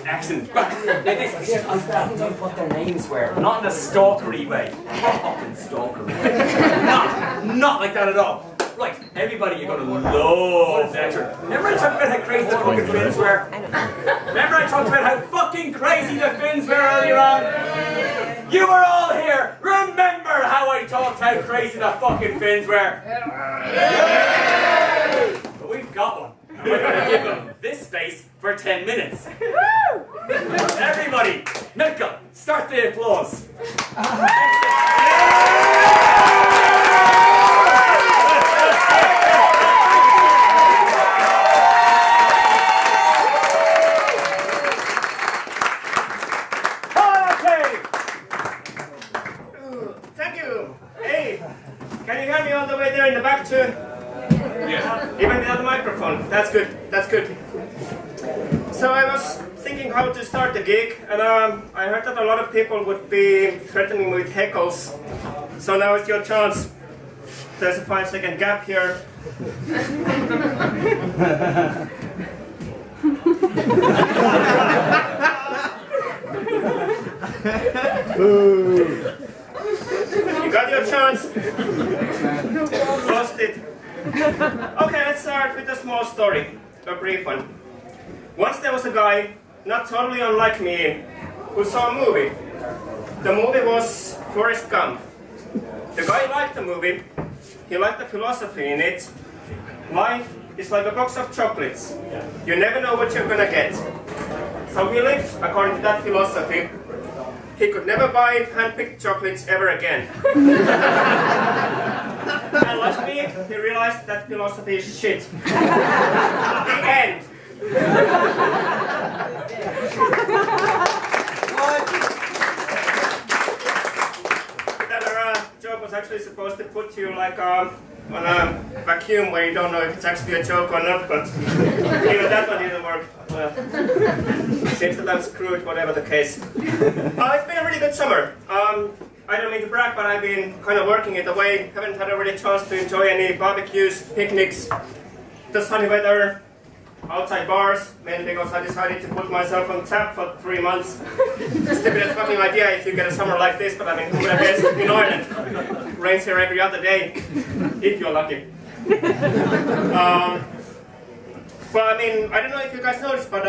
Excellent. Don't put their names where. Not in a stalkery way. Fucking stalkery. Not like that at all. Right, everybody, you're gonna love that. Remember I talked about how crazy the fucking Finns were? Remember I talked about how fucking crazy the Finns were earlier on? You were all here. Remember how I talked how crazy the fucking Finns were? But we've got one. We're gonna give them this space for 10 minutes. Everybody, Milka, start the applause. In the back too? Yeah. Even without the microphone. That's good. That's good. So I was thinking how to start the gig, and I heard that a lot of people would be threatening with heckles. So now is your chance. There's a 5-second gap here. You got your chance. Lost it. Okay, let's start with a small story, a brief one. Once there was a guy, not totally unlike me, who saw a movie. The movie was Forrest Gump. The guy liked the movie. He liked the philosophy in it. Life is like a box of chocolates. You never know what you're gonna get. So he lived according to that philosophy. He could never buy hand-picked chocolates ever again. And like me, he realized that philosophy is shit. The end. That joke was actually supposed to put you like on a vacuum where you don't know if it's actually a joke or not, but even that one didn't work. Well, seems that I'm screwed, whatever the case. It's been a really good summer. I don't mean to brag, but I've been kind of working it away. Haven't had a really chance to enjoy any barbecues, picnics, the sunny weather, outside bars, mainly because I decided to put myself on tap for 3 months. Stupidest fucking idea if you get a summer like this, but I mean, who would have guessed in Ireland? Rains here every other day, if you're lucky. Well, I mean, I don't know if you guys noticed, but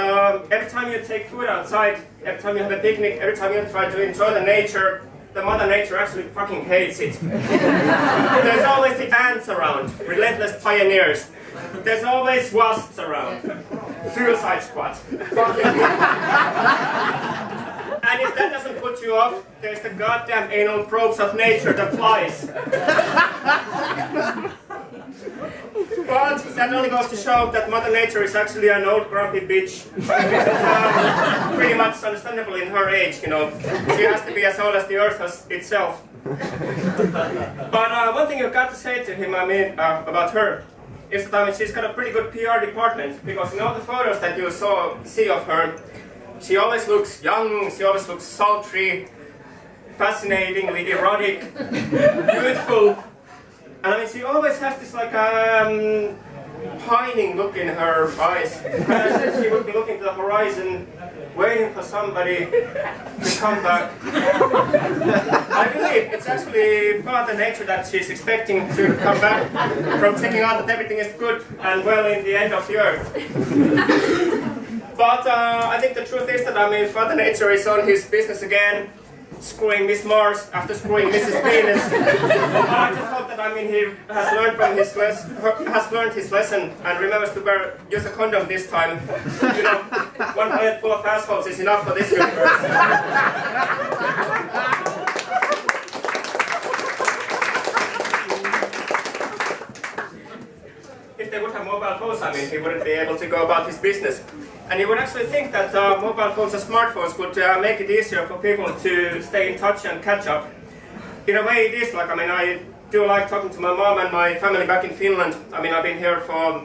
every time you take food outside, every time you have a picnic, every time you try to enjoy the nature, the mother nature actually fucking hates it. There's always the ants around, relentless pioneers. There's always wasps around, suicide squad. And if that doesn't put you off, there's the goddamn anal probes of nature, the flies. But that only goes to show that Mother Nature is actually an old grumpy bitch. Pretty much understandable in her age, you know. She has to be as old as the earth itself. But one thing you've got to say to him, about her, is that she's got a pretty good PR department, because in all the photos that you see of her, she always looks young, she always looks sultry, fascinatingly erotic, beautiful. And I mean, she always has this like pining look in her eyes. As if she would be looking to the horizon, waiting for somebody to come back. I believe it's actually Father Nature that she's expecting to come back from checking out that everything is good and well in the end of the earth. But I think the truth is that Father Nature is on his business again, screwing Miss Mars after screwing Mrs. Venus. I just hope that he has learned his lesson and remembers to use a condom this time. You know, one planet full of assholes is enough for this universe. If they would have mobile phones, he wouldn't be able to go about his business. And you would actually think that mobile phones and smartphones would make it easier for people to stay in touch and catch up. In a way it is, I do like talking to my mom and my family back in Finland. I've been here for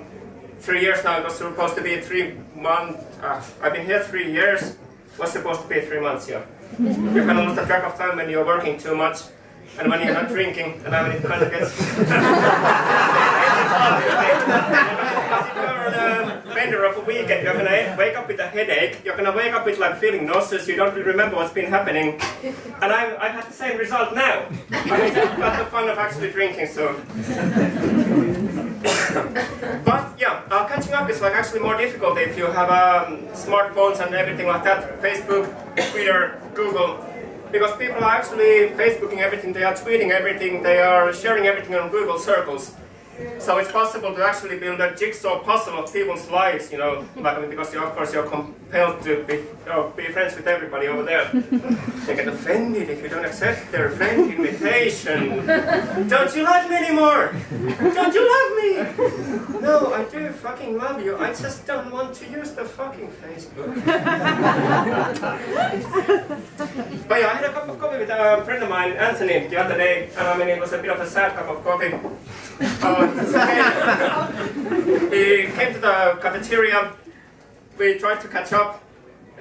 3 years now. It was supposed to be 3 months. I've been here 3 years. It was supposed to be 3 months, yeah. You kind of lose the track of time when you're working too much. And when you're not drinking, and it kind of gets... Because if you're on a bender of a weekend, you're gonna wake up with a headache, you're gonna wake up with like feeling nauseous, you don't really remember what's been happening. And I've had the same result now. I mean, I've got the fun of actually drinking, so. But yeah, catching up is like actually more difficult if you have smartphones and everything like that, Facebook, Twitter, Google. Because people are actually Facebooking everything, they are tweeting everything, they are sharing everything on Google Circles. So it's possible to actually build a jigsaw puzzle of people's lives, you know, like, I mean, because of course you're compelled to be friends with everybody over there. They get offended if you don't accept their friend invitation. Don't you like me anymore? Don't you love me? No, I do fucking love you. I just don't want to use the fucking Facebook. But yeah, I had a cup of coffee with a friend of mine, Anthony, the other day. I mean, it was a bit of a sad cup of coffee. He came to the cafeteria, we tried to catch up.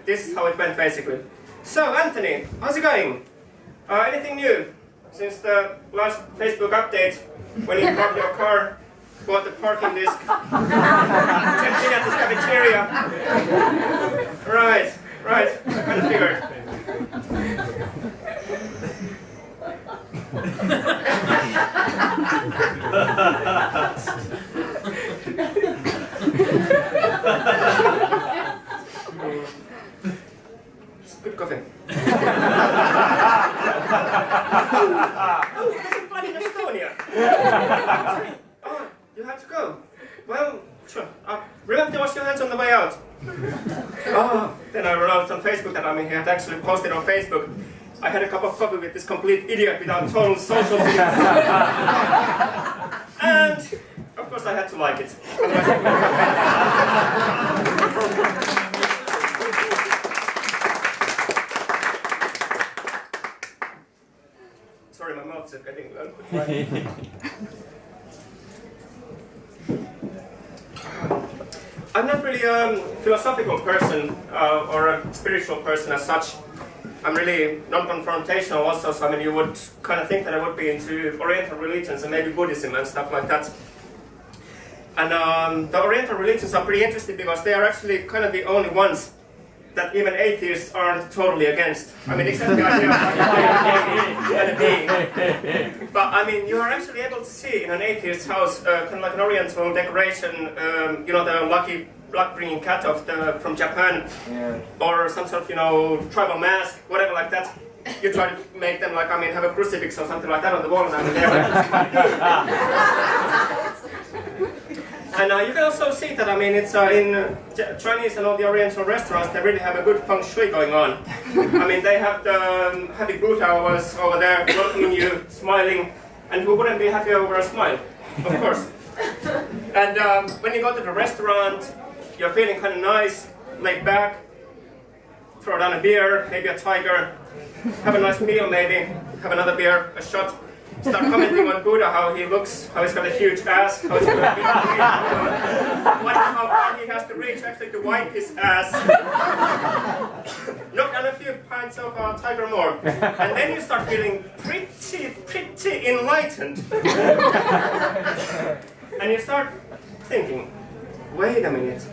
This is how it went basically. So Anthony, how's it going? Anything new since the last Facebook update when you parked your car, bought the parking disc, checked in at this cafeteria? Right, I kind of figured. It's good coffee. Oh, there's some fun in Estonia. Oh, you had to go. Well, sure. Remember to wash your hands on the way out. Oh, then I realized on Facebook that he had actually posted on Facebook. I had a cup of coffee with this complete idiot without total social skills. And, of course, I had to like it. Sorry, my mouth's getting low. I'm not really a philosophical person or a spiritual person as such. I'm really non-confrontational also, so I mean you would kind of think that I would be into Oriental religions and maybe Buddhism and stuff like that. And the Oriental religions are pretty interesting because they are actually kind of the only ones that even atheists aren't totally against. I mean, except the idea of and a being. But I mean, you are actually able to see in an atheist's house kind of like an Oriental decoration, you know, the luck-bringing cat from Japan, yeah. Or some sort of, you know, tribal mask, whatever like that. You try to make them like, I mean, have a crucifix or something like that on the wall, and I mean, and you can also see that, I mean, it's in Chinese and all the Oriental restaurants, they really have a good feng shui going on. I mean, they have the happy Buddha was over there welcoming you, smiling, and who wouldn't be happy over a smile, of course. And when you go to the restaurant, you're feeling kind of nice, laid back, throw down a beer, maybe a tiger, have a nice meal maybe, have another beer, a shot, start commenting on Buddha, how he looks, how he's got a huge ass, how he's got a big wonder how far he has to reach actually to wipe his ass. Knock down a few pints of Tiger more, and then you start feeling pretty enlightened. And you start thinking, wait a minute.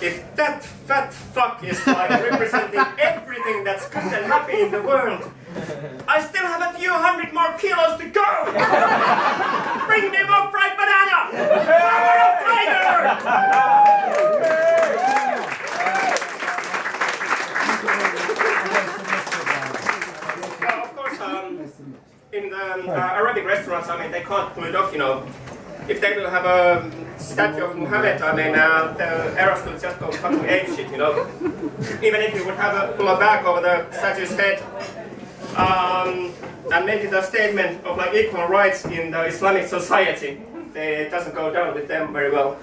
If that fat fuck is like representing everything that's good and happy in the world, I still have a few hundred more kilos to go! Bring me more fried banana! Power of Tiger! Well, of course, in the Arabic restaurants, I mean, they can't pull it off, you know. If they will have a statue of Muhammad, I mean, the Arabs will just go fucking apeshit, you know. Even if you would have pull a bag over the statue's head, and make it a statement of like equal rights in the Islamic society, it doesn't go down with them very well.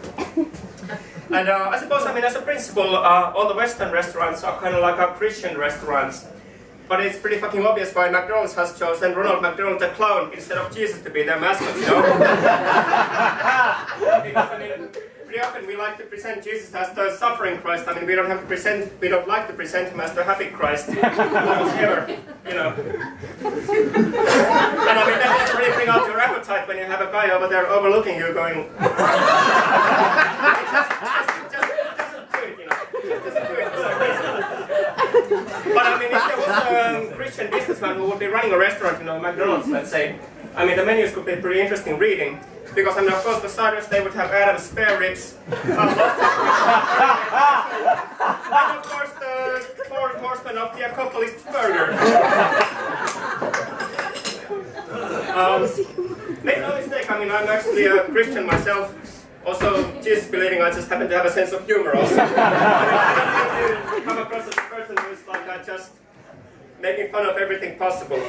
And I suppose, I mean, as a principle, all the Western restaurants are kind of like our Christian restaurants. But it's pretty fucking obvious why McDonald's has chosen Ronald McDonald the Clown instead of Jesus to be their mascot, you know? Because, I mean, pretty often we like to present Jesus as the suffering Christ. I mean, we don't like to present him as the happy Christ. Ever, you know. And I mean, that doesn't really bring out your appetite when you have a guy over there overlooking you going. just do it, you know. Just do it. But I mean, if there was a Christian businessman who would be running a restaurant, you know, McDonald's, let's say, I mean, the menus could be pretty interesting reading. Because I mean, of course, the starters, they would have Adam's spare ribs. And of course, the four horsemen of the Coughlans burger. Make no mistake, I mean, I'm actually a Christian myself. Also, Jesus believing, I just happen to have a sense of humor also. I don't need to come across as a person who's like just making fun of everything possible.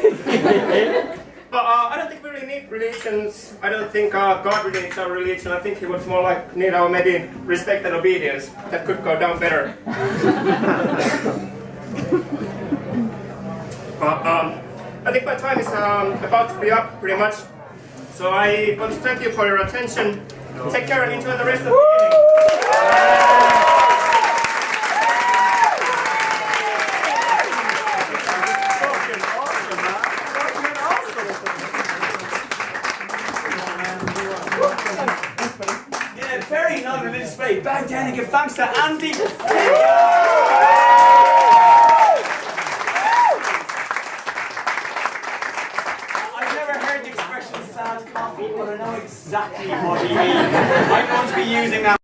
But I don't think we really need religions. I don't think God really needs our religion. I think he would more like need our maybe respect and obedience. That could go down better. I think my time is about to be up pretty much. So I want to thank you for your attention. Take care and enjoy the rest of the evening. Very non-religious way, bow down and give thanks to Andy. I've never heard the expression sad coffee, but I know exactly what he means. I'm going to be using that.